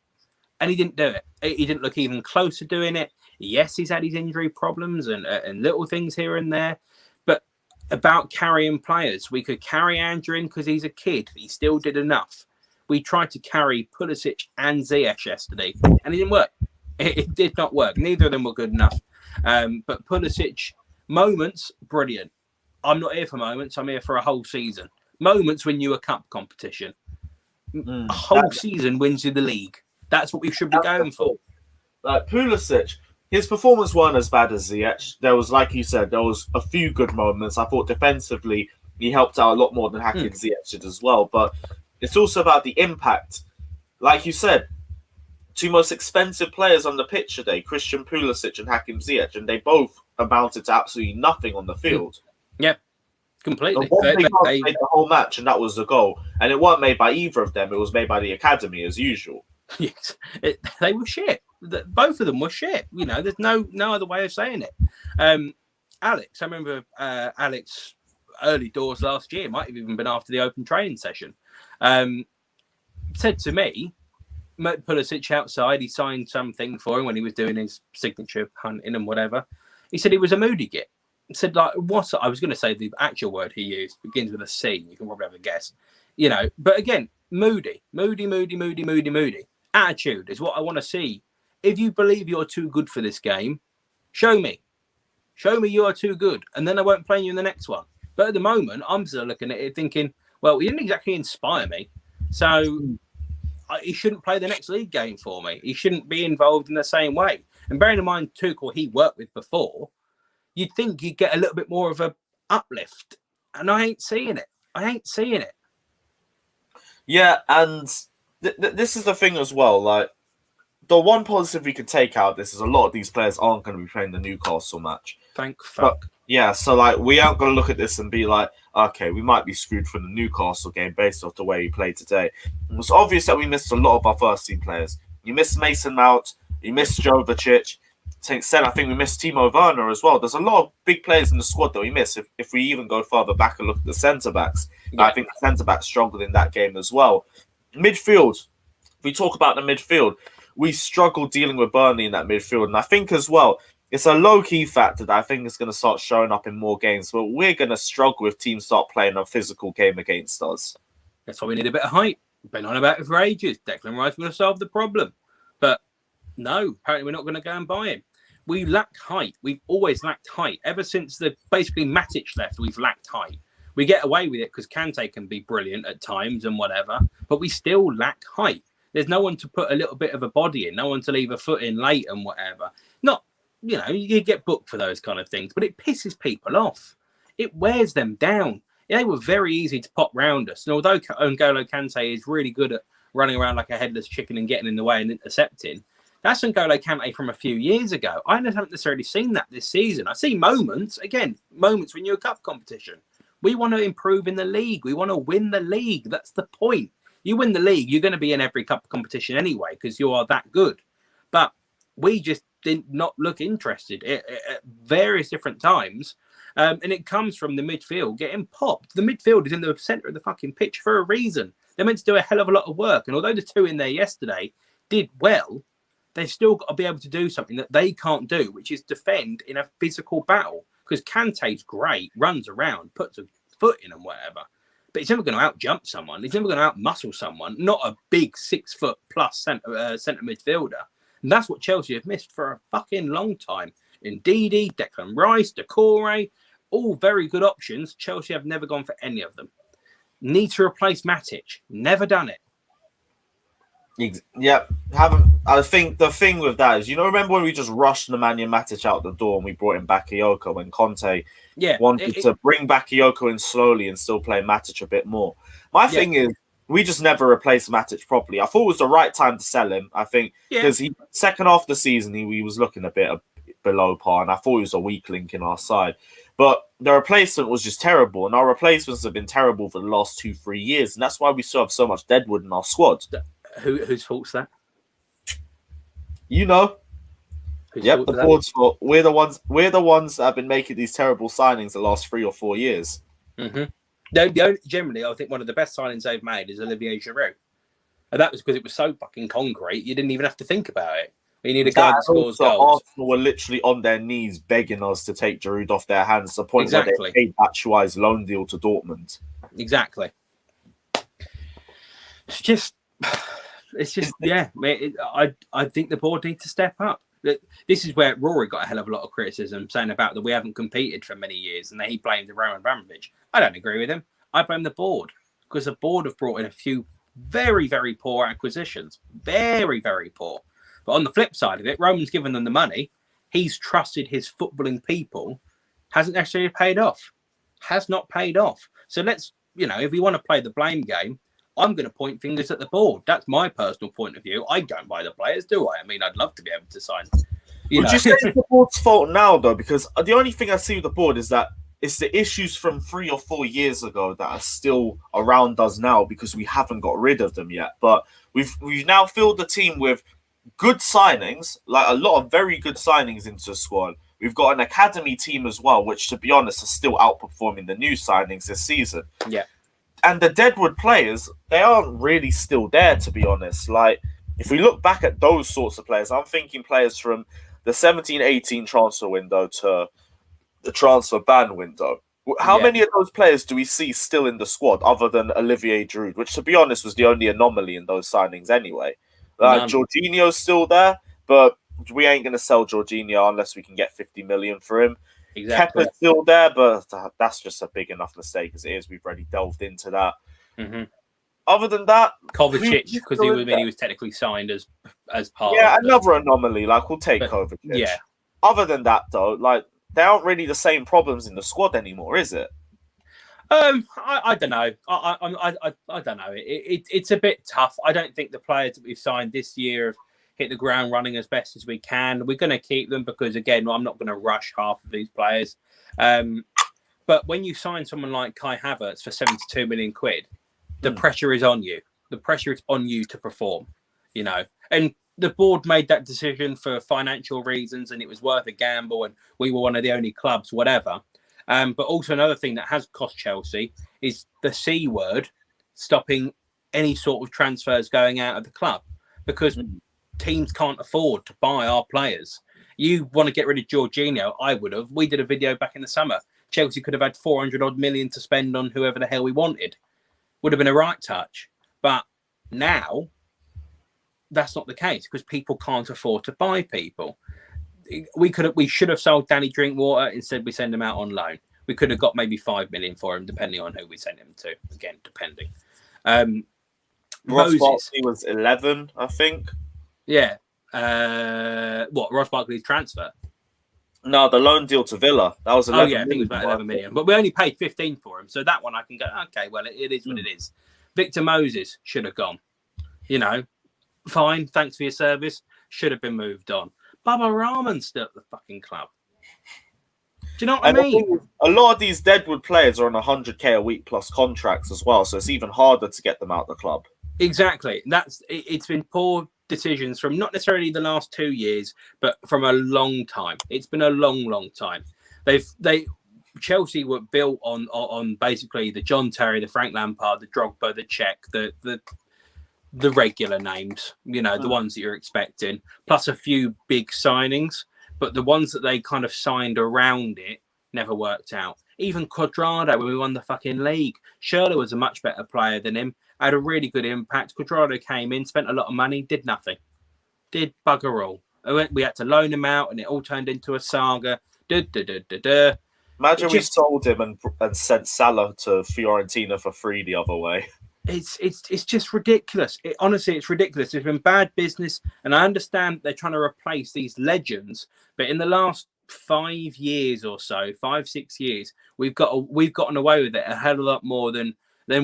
And he didn't do it. He didn't look even close to doing it. Yes, he's had his injury problems and little things here and there. But about carrying players, we could carry Andrew in because he's a kid. He still did enough. We tried to carry Pulisic and Ziyech yesterday, and it didn't work. It did not work. Neither of them were good enough. But Pulisic, moments, brilliant. I'm not here for moments. I'm here for a whole season. Moments win you a cup competition. A whole season wins you the league. That's what we should be going for. Like Pulisic, his performance weren't as bad as Ziyech. There was, like you said, there was a few good moments. I thought defensively he helped out a lot more than Hakim Ziyech did as well. But it's also about the impact. Like you said, two most expensive players on the pitch today, Christian Pulisic and Hakim Ziyech, and they both amounted to absolutely nothing on the field. Yep, completely. They made the whole match, and that was the goal. And it weren't made by either of them. It was made by the academy, as usual. Yes, they were shit. Both of them were shit. You know, there's no other way of saying it. Alex, I remember Alex early doors last year, might have even been after the open training session, said to me, met Pulisic outside. He signed something for him when he was doing his signature hunting and whatever. He said he was a moody git. He said, like, what? I was going to say the actual word he used begins with a C. You can probably have a guess. You know, but again, moody. Attitude is what I want to see. If you believe you're too good for this game, show me. Show me you are too good, and then I won't play you in the next one. But at the moment, I'm still looking at it thinking, well, he didn't exactly inspire me. So he shouldn't play the next league game for me. He shouldn't be involved in the same way. And bearing in mind Tuchel he worked with before, you'd think you'd get a little bit more of a uplift. And I ain't seeing it. Yeah, and this is the thing as well. Like, the one positive we could take out of this is a lot of these players aren't going to be playing the Newcastle match. Thank fuck. But, yeah, so like we aren't going to look at this and be like, okay, we might be screwed for the Newcastle game based off the way he played today. It was obvious that we missed a lot of our first team players. You missed Mason Mount, you missed Jovicic. I think we missed Timo Werner as well. There's a lot of big players in the squad that we miss. If we even go further back and look at the centre backs, I think the centre backs struggled in that game as well. Midfield, if we talk about the midfield, we struggled dealing with Burnley in that midfield. And I think as well, it's a low-key factor that I think is going to start showing up in more games. But we're going to struggle if teams start playing a physical game against us. That's why we need a bit of height. We've been on about it for ages. Declan Rice going to solve the problem. But no, apparently we're not going to go and buy him. We lack height. We've always lacked height. Ever since basically Matic left, we've lacked height. We get away with it because Kante can be brilliant at times and whatever, but we still lack height. There's no one to put a little bit of a body in, no one to leave a foot in late and whatever. Not, you know, you get booked for those kind of things, but it pisses people off. It wears them down. They were very easy to pop round us. And although N'Golo Kante is really good at running around like a headless chicken and getting in the way and intercepting, that's N'Golo Kante from a few years ago. I haven't necessarily seen that this season. I see moments when you're a cup competition. We want to improve in the league. We want to win the league. That's the point. You win the league, you're going to be in every cup competition anyway because you are that good. But we just did not look interested at various different times. And it comes from the midfield getting popped. The midfield is in the centre of the fucking pitch for a reason. They're meant to do a hell of a lot of work. And although the two in there yesterday did well, they've still got to be able to do something that they can't do, which is defend in a physical battle. Because Kante's great, runs around, puts a foot in and whatever. But he's never going to out-jump someone. He's never going to out-muscle someone. Not a big 6 foot plus centre midfielder. And that's what Chelsea have missed for a fucking long time. Ndidi, Declan Rice, Decore, all very good options. Chelsea have never gone for any of them. Need to replace Matic. Never done it. Yeah, I think the thing with that is, remember when we just rushed Nemanja Matic out the door and we brought in Bakayoko when Conte wanted to bring Bakayoko in slowly and still play Matic a bit more. My thing is, we just never replaced Matic properly. I thought it was the right time to sell him. I think because second half of the season he was looking a bit below par, and I thought he was a weak link in our side. But the replacement was just terrible, and our replacements have been terrible for the last 2-3 years, and that's why we still have so much deadwood in our squad. Whose fault's that? You know. Whose Yep, fault the is that? board's fault. We're the ones that have been making these terrible signings the last 3 or 4 years. Mm-hmm. Generally, I think one of the best signings they've made is Olivier Giroud. And that was because it was so fucking concrete, you didn't even have to think about it. You need a guy that scores goals. Arsenal were literally on their knees begging us to take Giroud off their hands to the point where Exactly. they paid Batshuayi's loan deal to Dortmund. Exactly. It's just, yeah. I think the board need to step up. This is where Rory got a hell of a lot of criticism, saying about that we haven't competed for many years, and that he blamed Roman Abramovich. I don't agree with him. I blame the board, because the board have brought in a few very, very poor acquisitions. Very, very poor. But on the flip side of it, Roman's given them the money. He's trusted his footballing people. Hasn't necessarily paid off. Has not paid off. So let's, if we want to play the blame game, I'm going to point fingers at the board. That's my personal point of view. I don't buy the players, do I? I mean, I'd love to be able to sign. Would you say it's the board's fault now, though? Because the only thing I see with the board is that it's the issues from 3 or 4 years ago that are still around us now because we haven't got rid of them yet. But we've now filled the team with good signings, like a lot of very good signings into the squad. We've got an academy team as well, which, to be honest, are still outperforming the new signings this season. Yeah. And the Deadwood players, they aren't really still there, to be honest. Like, if we look back at those sorts of players, I'm thinking players from the 17-18 transfer window to the transfer ban window. How many of those players do we see still in the squad other than Olivier Giroud, which, to be honest, was the only anomaly in those signings anyway? Jorginho's still there, but we ain't going to sell Jorginho unless we can get 50 million for him. Exactly. Kepa's still there, but that's just a big enough mistake as it is. We've already delved into that. Mm-hmm. Other than that, Kovacic, because he was technically signed as part. Yeah, another anomaly. Like, we'll take Kovacic. Yeah. Other than that, though, like, there aren't really the same problems in the squad anymore, is it? I don't know. I don't know. It's a bit tough. I don't think the players that we've signed this year have hit the ground running as best as we can. We're going to keep them because, again, I'm not going to rush half of these players. But when you sign someone like Kai Havertz for 72 million quid, the pressure is on you. The pressure is on you to perform, And the board made that decision for financial reasons, and it was worth a gamble, and we were one of the only clubs, whatever. But also another thing that has cost Chelsea is the C word, stopping any sort of transfers going out of the club, because teams can't afford to buy our players. You want to get rid of Jorginho? I would have. We did a video back in the summer. Chelsea could have had 400 odd million to spend on whoever the hell we wanted. Would have been a right touch. But now that's not the case because people can't afford to buy people. We should have sold Danny Drinkwater. Instead, we send him out on loan. We could have got maybe 5 million for him, depending on who we sent him to. Again, depending. Ross Barkley was 11, I think. Yeah. Ross Barkley's transfer? No, the loan deal to Villa. That was 11 million. I think it was about 11 million. But we only paid 15 for him. So that one I can go, okay, well, it is what it is. Victor Moses should have gone. Fine, thanks for your service. Should have been moved on. Baba Rahman's still at the fucking club. Do you know what I mean? A lot of these Deadwood players are on 100k a week plus contracts as well, so it's even harder to get them out of the club. Exactly. It's been poor decisions from not necessarily the last 2 years, but from a long time. It's been a long time. Chelsea were built on basically the John Terry, the Frank Lampard, the Drogba, the Cech, the regular names, the ones that you're expecting, plus a few big signings. But the ones that they kind of signed around it never worked out. Even Cuadrado, when we won the fucking league, Schürrle was a much better player than him, had a really good impact. Cuadrado came in, spent a lot of money, did nothing. Did bugger all. We had to loan him out, and it all turned into a saga. Imagine we sold him and sent Salah to Fiorentina for free the other way. It's just ridiculous. Honestly, it's ridiculous. It's been bad business, and I understand they're trying to replace these legends. But in the last 5 years or so, 5-6 years, we've gotten away with it a hell of a lot more than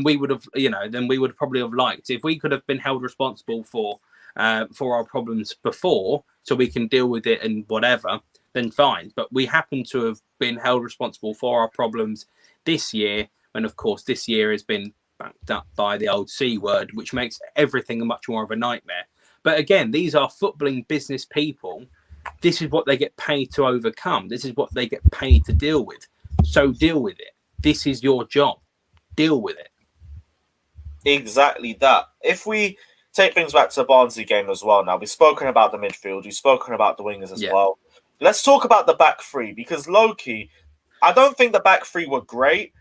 we would have, than we would probably have liked. If we could have been held responsible for our problems before, so we can deal with it and whatever, then fine. But we happen to have been held responsible for our problems this year, and of course, this year has been backed up by the old C word, which makes everything much more of a nightmare. But again, these are footballing business people. This is what they get paid to overcome. This is what they get paid to deal with. So deal with it. This is your job. Deal with it. Exactly that. If we take things back to the Barnsley game as well now, we've spoken about the midfield, we've spoken about the wingers as well. Let's talk about the back three, because low-key, I don't think the back three were great,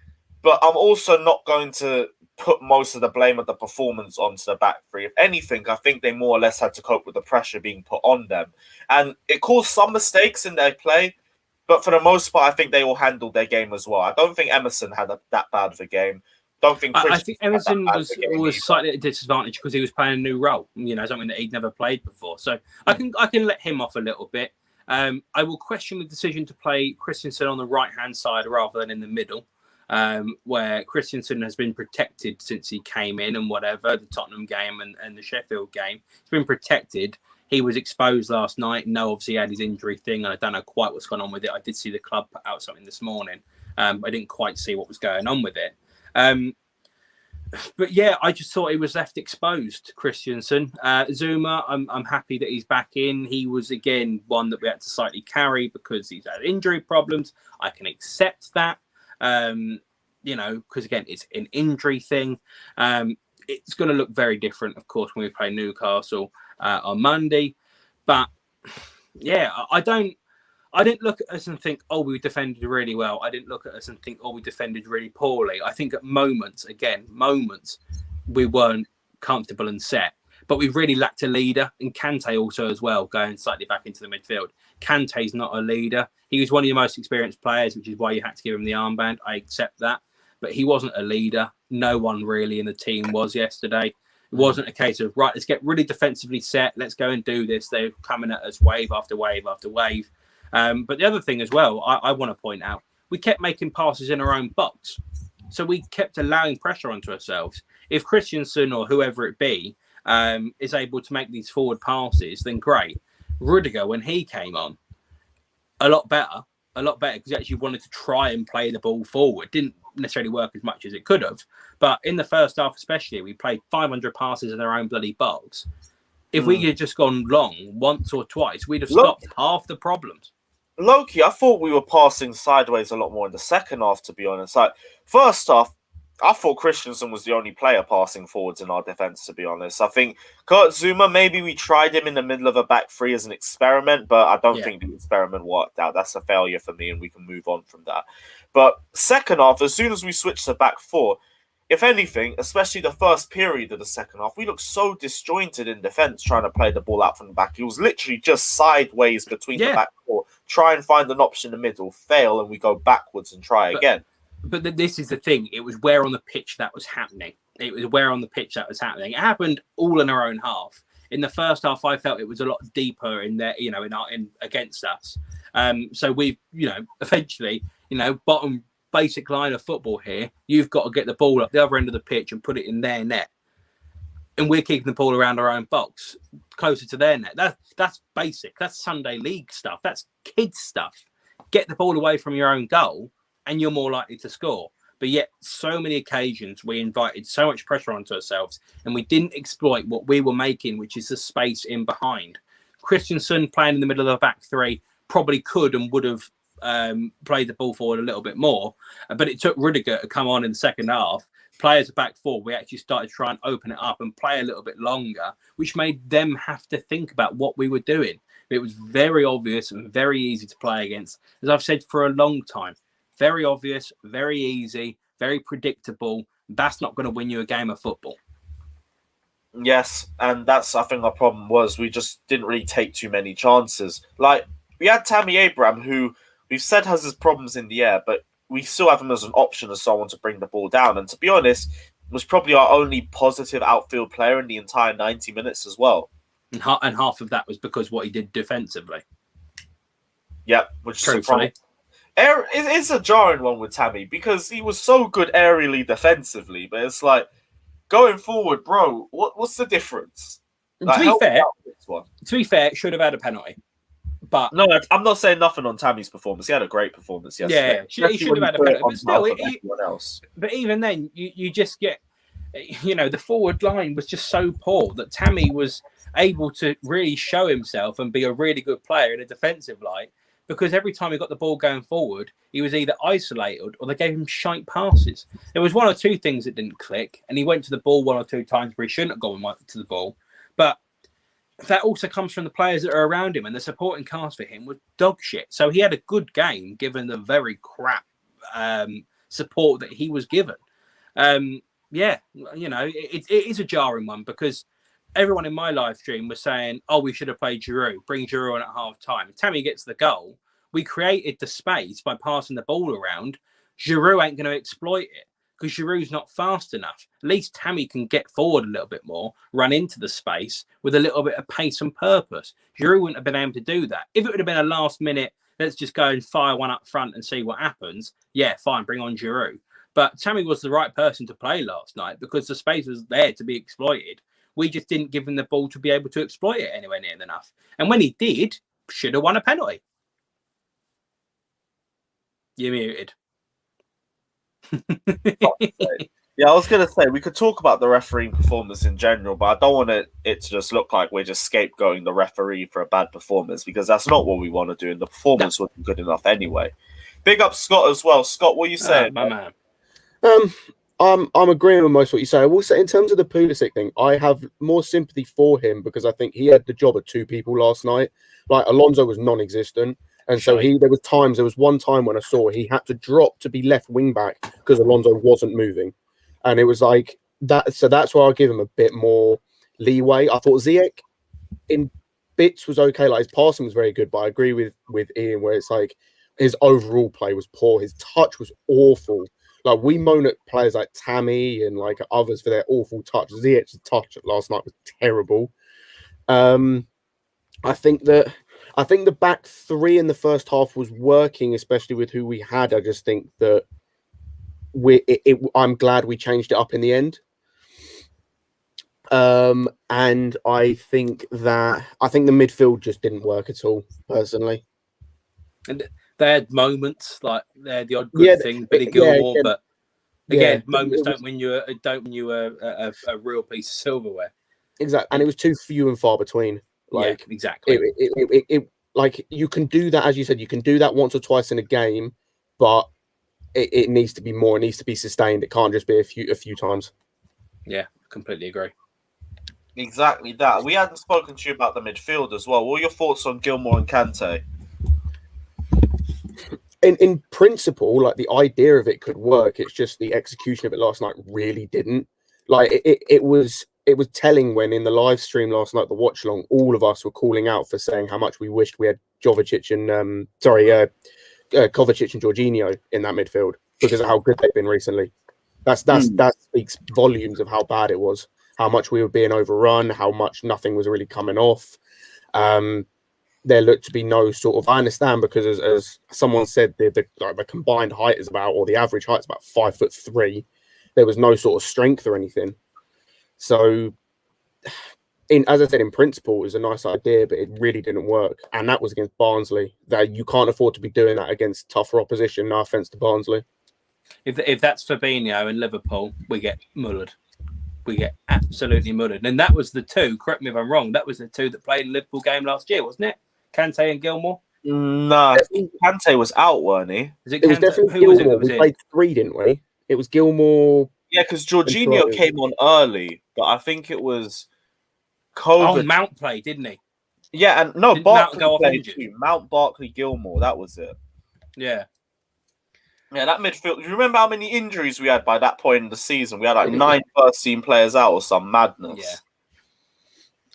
but I'm also not going to put most of the blame of the performance onto the back three. If anything, I think they more or less had to cope with the pressure being put on them. And it caused some mistakes in their play, but for the most part, I think they all handled their game as well. I don't think Emerson had that bad of a game. Don't think I think Emerson was slightly at a disadvantage because he was playing a new role, something that he'd never played before. So I can let him off a little bit. I will question the decision to play Christensen on the right-hand side rather than in the middle, where Christensen has been protected since he came in and whatever, the Tottenham game and the Sheffield game. He's been protected. He was exposed last night. No, obviously he had his injury thing, and I don't know quite what's gone on with it. I did see the club put out something this morning. I didn't quite see what was going on with it. But yeah, I just thought he was left exposed, Christensen. Zuma, I'm happy that he's back in. He was, again, one that we had to slightly carry because he's had injury problems. I can accept that, because, again, it's an injury thing. It's going to look very different, of course, when we play Newcastle on Monday. But, yeah, I didn't look at us and think, oh, we defended really well. I didn't look at us and think, oh, we defended really poorly. I think at moments, we weren't comfortable and set. But we really lacked a leader. And Kante also as well, going slightly back into the midfield. Kante's not a leader. He was one of your most experienced players, which is why you had to give him the armband. I accept that. But he wasn't a leader. No one really in the team was yesterday. It wasn't a case of, right, let's get really defensively set. Let's go and do this. They're coming at us wave after wave after wave. But the other thing as well, I want to point out, we kept making passes in our own box. So we kept allowing pressure onto ourselves. If Christensen or whoever it be is able to make these forward passes, then great. Rudiger, when he came on, a lot better, because he actually wanted to try and play the ball forward. Didn't necessarily work as much as it could have. But in the first half especially, we played 500 passes in our own bloody box. If we had just gone long once or twice, we'd have stopped half the problems. Loki, I thought we were passing sideways a lot more in the second half, to be honest. Like, first half, I thought Christensen was the only player passing forwards in our defence, to be honest. I think Kurt Zuma, maybe we tried him in the middle of a back three as an experiment, but I don't think the experiment worked out. That's a failure for me, and we can move on from that. But second half, as soon as we switched to back four, if anything, especially the first period of the second half, we looked so disjointed in defence trying to play the ball out from the back. It was literally just sideways between the back four, try and find an option in the middle, fail, and we go backwards and try again. But this is the thing. It was where on the pitch that was happening. It happened all in our own half. In the first half, I felt it was a lot deeper in there, in against us. So we've, eventually, bottom basic line of football here, you've got to get the ball up the other end of the pitch and put it in their net. And we're keeping the ball around our own box, closer to their net. That's basic. That's Sunday league stuff. That's kids stuff. Get the ball away from your own goal and you're more likely to score. But yet, so many occasions, we invited so much pressure onto ourselves and we didn't exploit what we were making, which is the space in behind. Christensen playing in the middle of the back three probably could and would have played the ball forward a little bit more, but it took Rudiger to come on in the second half. Players back four, we actually started to try and open it up and play a little bit longer, which made them have to think about what we were doing. It was very obvious and very easy to play against, as I've said for a long time. Very obvious, very easy, very predictable. That's not going to win you a game of football. Yes, and that's, I think, our problem was we just didn't really take too many chances. Like, we had Tammy Abraham, who we've said has his problems in the air, but we still have him as an option as someone to bring the ball down. And to be honest, was probably our only positive outfield player in the entire 90 minutes as well. And half of that was because what he did defensively. Yeah, which is it's a jarring one with Tammy because he was so good aerially defensively, but it's like, going forward, bro, what's the difference? Like, to be fair, it should have had a penalty. But no, I'm not saying nothing on Tammy's performance. He had a great performance yesterday. Yeah, he should have had a penalty. But still, but even then, you just get the forward line was just so poor that Tammy was able to really show himself and be a really good player in a defensive light, because every time he got the ball going forward, he was either isolated or they gave him shite passes. There was one or two things that didn't click, and he went to the ball one or two times where he shouldn't have gone to the ball. But that also comes from the players that are around him, and the supporting cast for him was dog shit. So he had a good game given the very crap support that he was given. It is a jarring one, because everyone in my live stream was saying, oh, we should have played Giroud, bring Giroud on at half time. Tammy gets the goal. We created the space by passing the ball around. Giroud ain't going to exploit it because Giroud's not fast enough. At least Tammy can get forward a little bit more, run into the space with a little bit of pace and purpose. Giroud wouldn't have been able to do that. If it would have been a last minute, let's just go and fire one up front and see what happens, yeah, fine, bring on Giroud. But Tammy was the right person to play last night because the space was there to be exploited. We just didn't give him the ball to be able to exploit it anywhere near enough. And when he did, should have won a penalty. You're muted. Yeah, I was going to say, we could talk about the refereeing performance in general, but I don't want it to just look like we're just scapegoating the referee for a bad performance, because that's not what we want to do, and the performance wasn't good enough anyway. Big up Scott as well. Scott, what are you saying? My man. I'm agreeing with most of what you say. I will say, in terms of the Pulisic thing, I have more sympathy for him because I think he had the job of two people last night. Like, Alonso was non-existent, and so there was one time when I saw he had to drop to be left wing back because Alonso wasn't moving, and it was like that. So that's why I'll give him a bit more leeway. I thought Ziyech in bits was okay. Like, his passing was very good, but I agree with Ian where it's like his overall play was poor. His touch was awful. Like, we moan at players like Tammy and like others for their awful touch. Ziyech's touch last night was terrible. I think the back three in the first half was working, especially with who we had. I just think that I'm glad we changed it up in the end. And I think the midfield just didn't work at all, personally. And they had moments, like they had the odd good thing, Billy Gilmore, but again, moments don't win you a real piece of silverware. Exactly, and it was too few and far between. Like, exactly. It like, you can do that, as you said, you can do that once or twice in a game, but it needs to be more. It needs to be sustained. It can't just be a few times. Yeah, completely agree. Exactly that. We hadn't spoken to you about the midfield as well. What are your thoughts on Gilmore and Kante? In principle, like, the idea of it could work. It's just the execution of it last night really didn't. Like, it was telling when in the live stream last night, the watch along, all of us were calling out for saying how much we wished we had Kovacic and Jorginho in that midfield because of how good they've been recently. That speaks volumes of how bad it was, how much we were being overrun, how much nothing was really coming off. There looked to be no sort of, I understand, because as someone said, the combined height is about, or the average height is about 5'3". There was no sort of strength or anything. So, as I said, in principle, it was a nice idea, but it really didn't work. And that was against Barnsley. That you can't afford to be doing that against tougher opposition. No offense to Barnsley. If that's Fabinho and Liverpool, we get mullered. We get absolutely mullered. And that was the two, correct me if I'm wrong, that was the two that played in the Liverpool game last year, wasn't it? Kante and Gilmore? No, Kante was out, weren't he? It was definitely Gilmore. We played three, didn't we? It was Gilmore. Yeah, because Jorginho came on early, but I think it was COVID. Oh, Mount played, didn't he? Yeah, and no, Didn't Barkley played too. Mount, Barkley, Gilmore, that was it. Yeah. Yeah, that midfield. Do you remember how many injuries we had by that point in the season? We had like 9 first-team players out or some madness.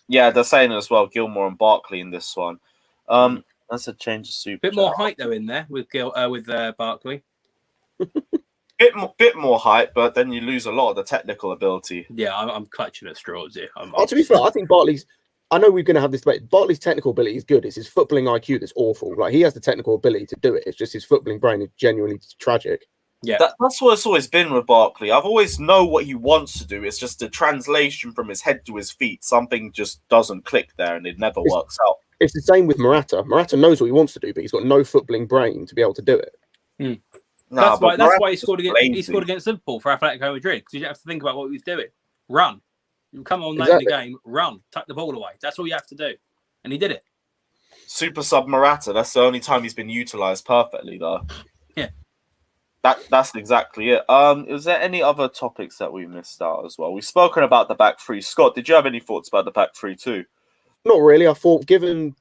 Yeah, they're saying as well, Gilmore and Barkley in this one. That's a change of super. Bit more height though in there with Barkley. Bit more height, but then you lose a lot of the technical ability. Yeah, I'm clutching at straws here. To be fair, I think Barkley's. I know we're going to have this debate. Barkley's technical ability is good. It's his footballing IQ that's awful. Like, he has the technical ability to do it. It's just his footballing brain is genuinely tragic. Yeah, that's what it's always been with Barkley. I've always know what he wants to do. It's just the translation from his head to his feet. Something just doesn't click there, and it never works out. It's the same with Morata. Morata knows what he wants to do, but he's got no footballing brain to be able to do it. Nah, that's why he scored lazy. against Liverpool for Atletico Madrid, because you have to think about what he was doing. Run. You come on late Exactly. in the game, run, tuck the ball away. That's all you have to do. And he did it. Super sub Morata. That's the only time he's been utilised perfectly, though. Yeah. That's exactly it. Is there any other topics that we missed out as well? We've spoken about the back three. Scott, did you have any thoughts about the back three too? Not really. I thought, given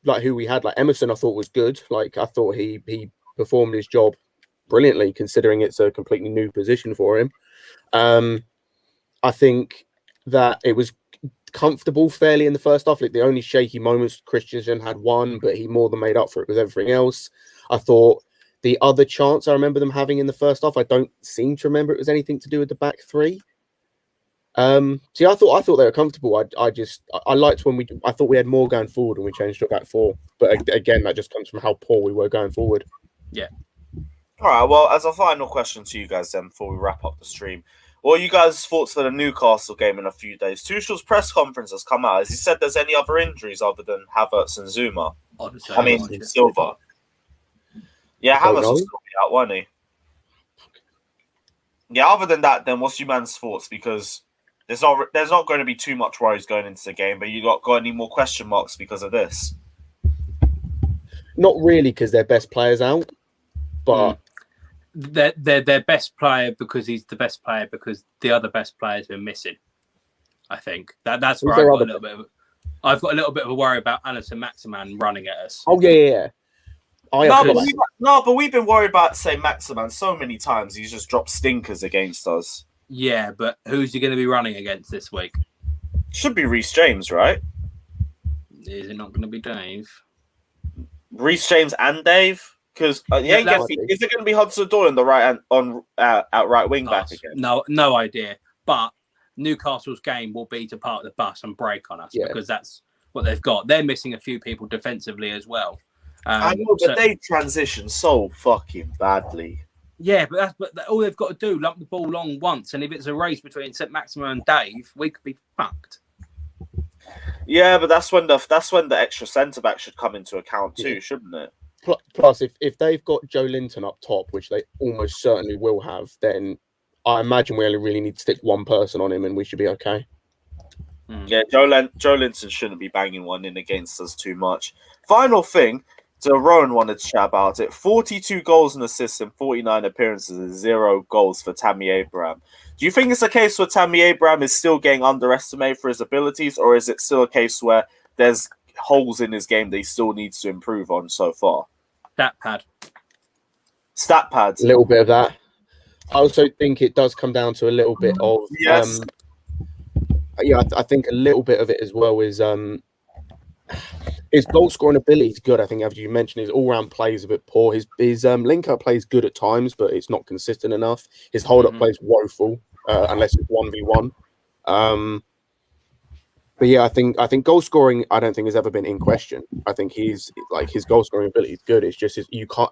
like who we had, like Emerson, I thought was good. Like I thought he performed his job brilliantly, considering it's a completely new position for him. I think that it was comfortable fairly in the first half. Like the only shaky moments, Christensen had one, but he more than made up for it with everything else. I thought the other chance I remember them having in the first half, I don't seem to remember it was anything to do with the back three. See, I thought they were comfortable. I liked I thought we had more going forward when we changed to a back four. But again, that just comes from how poor we were going forward. Yeah. All right. Well, as a final question to you guys, then, before we wrap up the stream, what are you guys' thoughts for the Newcastle game in a few days? Tuchel's press conference has come out. Has he said there's any other injuries other than Havertz and Zuma? Silva. Yeah, Havertz will still be out, won't he? Yeah. Other than that, then what's your man's thoughts? Because there's not going to be too much worries going into the game, but you got any more question marks because of this? Not really, because their best player's out, but their best player because he's the best player because the other best players are missing. I think that's where I've got a little bit of a worry about Alison Maximan running at us. Oh yeah. But we've been worried about, say, Maximan so many times. He's just dropped stinkers against us. Yeah, but who's he going to be running against this week? Should be Reece James, right? Is it not going to be Dave? Reece James and Dave? Because is it going to be Hudson-Odoi on the right out right wing back again? No idea. But Newcastle's game will be to park the bus and break on us because that's what they've got. They're missing a few people defensively as well. I know, but they transition so fucking badly. Yeah, but all they've got to do, lump the ball long once, and if it's a race between St. Maximin and Dave, we could be fucked. Yeah, but that's when the extra centre back should come into account too, shouldn't it? Plus, if they've got Joe Linton up top, which they almost certainly will have, then I imagine we only really need to stick one person on him, and we should be okay. Yeah, Joe Linton shouldn't be banging one in against us too much. Final thing. So Rowan wanted to chat about it. 42 goals and assists in 49 appearances and 0 goals for Tammy Abraham. Do you think it's a case where Tammy Abraham is still getting underestimated for his abilities, or is it still a case where there's holes in his game that he still needs to improve on so far? Stat pads. A little bit of that. I also think it does come down to a little bit of... Yes. I think a little bit of it as well is... his goal scoring ability is good. I think, as you mentioned, his all-round play is a bit poor. His link-up play is good at times, but it's not consistent enough. His hold-up play is woeful, unless it's 1v1. But yeah, I think goal scoring, I don't think has ever been in question. I think his goal scoring ability is good. It's just you can't,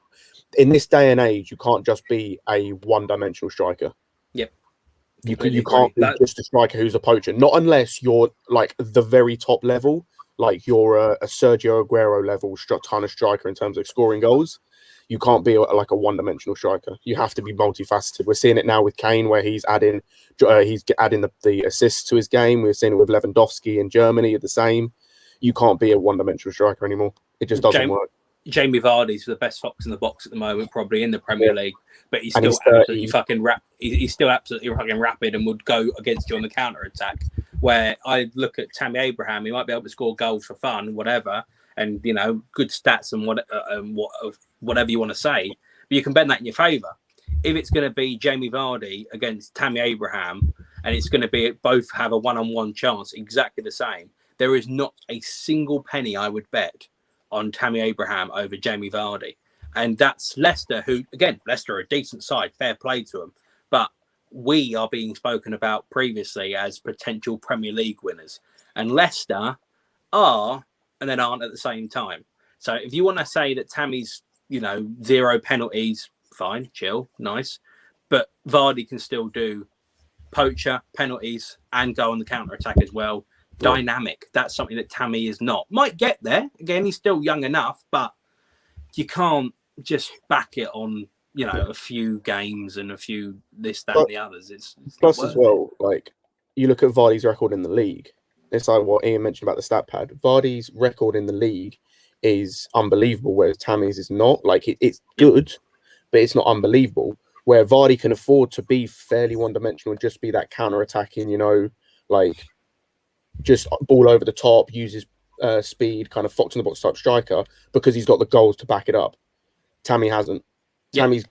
in this day and age, you can't just be a one-dimensional striker. Yep. You can't be just a striker who's a poacher. Not unless you're like the very top level. Like you're a Sergio Aguero level kind of striker in terms of scoring goals. You can't be like a one-dimensional striker. You have to be multifaceted. We're seeing it now with Kane, where he's adding the assists to his game. We're seeing it with Lewandowski in Germany the same. You can't be a one-dimensional striker anymore. It just doesn't work. Jamie Vardy's the best fox in the box at the moment, probably in the Premier League, but he's still absolutely fucking he's still absolutely fucking rapid and would go against you on the counter attack. Where I look at Tammy Abraham, he might be able to score goals for fun, whatever, and good stats and whatever you want to say, but you can bend that in your favour. If it's going to be Jamie Vardy against Tammy Abraham, and it's going to be both have a one-on-one chance, exactly the same, there is not a single penny I would bet on Tammy Abraham over Jamie Vardy. And that's Leicester, who, again, Leicester are a decent side, fair play to them. But we are being spoken about previously as potential Premier League winners. And Leicester are, and then aren't at the same time. So if you want to say that Tammy's, 0 penalties, fine, chill, nice. But Vardy can still do poacher, penalties, and go on the counter-attack as well. Dynamic. That's something that Tammy is not. Might get there. Again, he's still young enough, but you can't just back it on, a few games and a few this, that, and the others. It's plus as well, like you look at Vardy's record in the league. It's like what Ian mentioned about the stat pad. Vardy's record in the league is unbelievable, whereas Tammy's is not. Like it's good, but it's not unbelievable. Where Vardy can afford to be fairly one-dimensional and just be that counter-attacking, like just ball over the top, uses speed, kind of fox in the box type striker because he's got the goals to back it up. Tammy hasn't. Yeah. Tammy's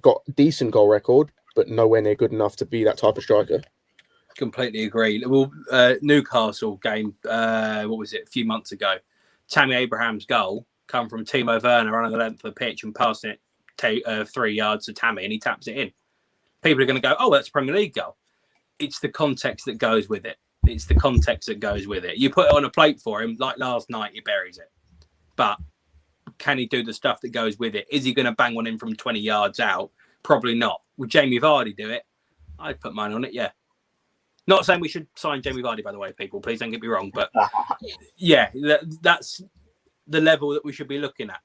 got a decent goal record, but nowhere near good enough to be that type of striker. Completely agree. Well, Newcastle game, what was it, a few months ago? Tammy Abraham's goal come from Timo Werner running the length of the pitch and passing it 3 yards to Tammy, and he taps it in. People are going to go, oh, that's a Premier League goal. It's the context that goes with it. It's the context that goes with it. You put it on a plate for him, like last night, he buries it. But can he do the stuff that goes with it? Is he going to bang one in from 20 yards out? Probably not. Would Jamie Vardy do it? I'd put mine on it, yeah. Not saying we should sign Jamie Vardy, by the way, people. Please don't get me wrong. But yeah, that's the level that we should be looking at.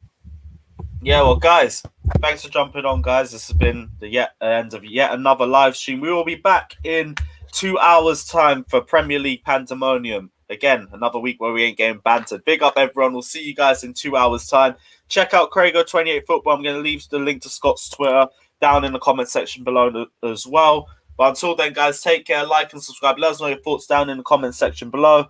Yeah, well, guys, thanks for jumping on, guys. This has been the end of yet another live stream. We will be back in 2 hours' time for Premier League Pandemonium. Again, another week where we ain't getting bantered. Big up, everyone. We'll see you guys in 2 hours' time. Check out Craigo28 Football. I'm going to leave the link to Scott's Twitter down in the comment section below as well. But until then, guys, take care, like and subscribe. Let us know your thoughts down in the comment section below.